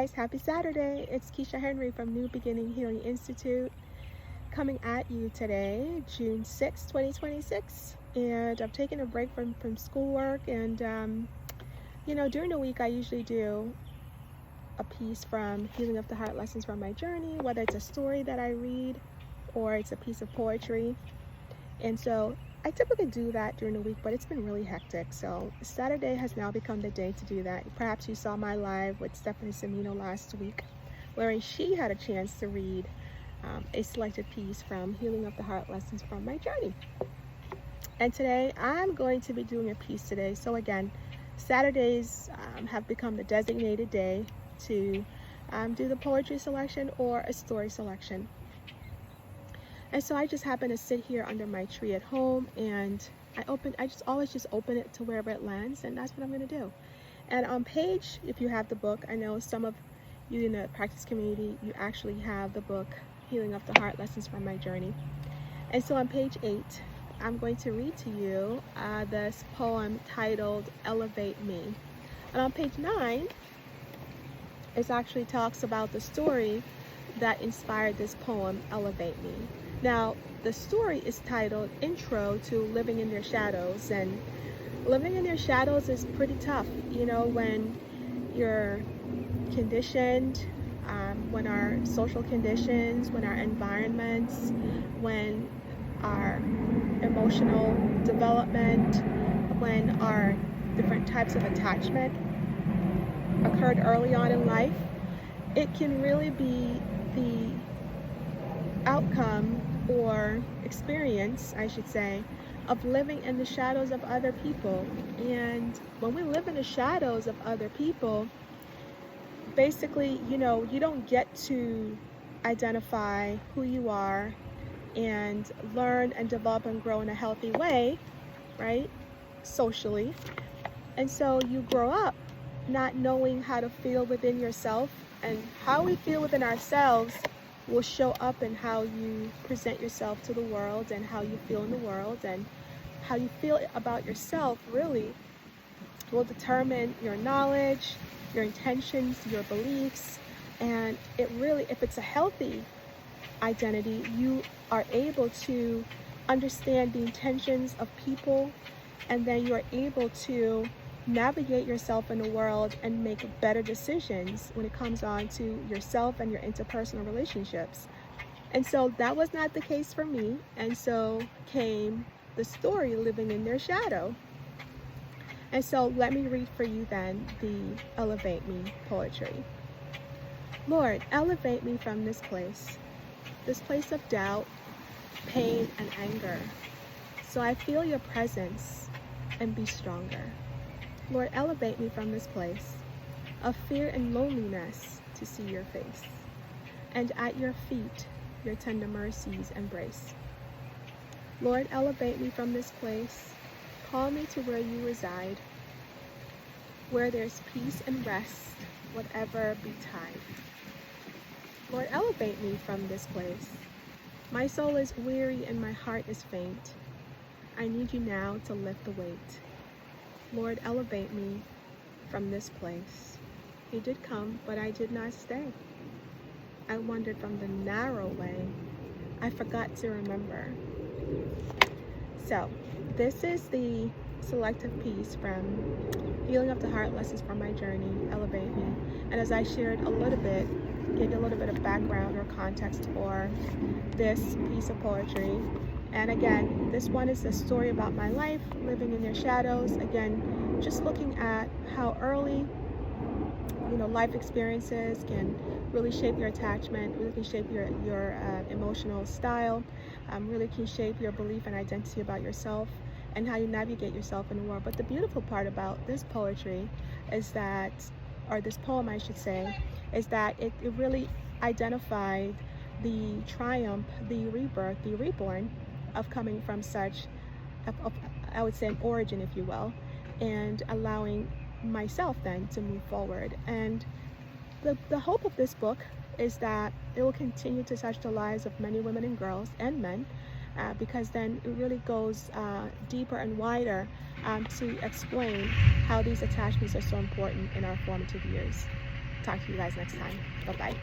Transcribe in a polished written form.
guys, happy Saturday. It's Keisha Henry from New Beginning Healing Institute coming at you today, June 6, 2026. And I'm taking a break from schoolwork, and during the week I usually do a piece from Healing of the Heart, Lessons from My Journey, whether it's a story that I read or it's a piece of poetry. And so I typically do that during the week, but it's been really hectic. So Saturday has now become the day to do that. Perhaps you saw my live with Stephanie Semino last week, wherein she had a chance to read a selected piece from Healing of the Heart, Lessons from My Journey. And today I'm going to be doing a piece today. So again, Saturdays have become the designated day to do the poetry selection or a story selection. And so I just happen to sit here under my tree at home, and I always just open it to wherever it lands, and that's what I'm going to do. And on page, if you have the book, I know some of you in the practice community, you actually have the book Healing of the Heart, Lessons from My Journey. And so on page 8, I'm going to read to you this poem titled Elevate Me. And on page 9, it actually talks about the story that inspired this poem, Elevate Me. Now, the story is titled Intro to Living in Their Shadows, and living in their shadows is pretty tough, when you're conditioned, when our social conditions, when our environments, when our emotional development, when our different types of attachment occurred early on in life, it can really be the outcome or experience, I should say, of living in the shadows of other people. And when we live in the shadows of other people, basically, you don't get to identify who you are and learn and develop and grow in a healthy way, right? Socially. And so you grow up not knowing how to feel within yourself, and how we feel within ourselves will show up in how you present yourself to the world and how you feel in the world, and how you feel about yourself really will determine your knowledge, your intentions, your beliefs. And it really, if it's a healthy identity, you are able to understand the intentions of people, and then you're able to navigate yourself in the world and make better decisions when it comes on to yourself and your interpersonal relationships. And so that was not the case for me, and so came the story Living in Their Shadow. And so let me read for you then the Elevate Me poetry. Lord, elevate me from this place of doubt, pain, and anger, so I feel your presence and be stronger. Lord, elevate me from this place of fear and loneliness to see your face, and at your feet your tender mercies embrace. Lord, elevate me from this place, call me to where you reside, where there's peace and rest, whatever betide. Lord, elevate me from this place. My soul is weary and my heart is faint. I need you now to lift the weight. Lord, elevate me from this place. You did come, but I did not stay. I wandered from the narrow way. I forgot to remember. So, this is the selective piece from Healing of the Heart, Lessons from My Journey, Elevate Me. And as I shared a little bit, gave you a little bit of background or context for this piece of poetry. And again, this one is a story about my life, living in their shadows. Again, just looking at how early, life experiences can really shape your attachment, really can shape your emotional style, really can shape your belief and identity about yourself, and how you navigate yourself in the world. But the beautiful part about this poetry is that, or this poem I should say, is that it really identified the triumph, the rebirth, the reborn of coming from such, I would say, an origin, if you will, and allowing myself then to move forward. And the hope of this book is that it will continue to touch the lives of many women and girls and men, because then it really goes deeper and wider to explain how these attachments are so important in our formative years. Talk to you guys next time. Bye-bye.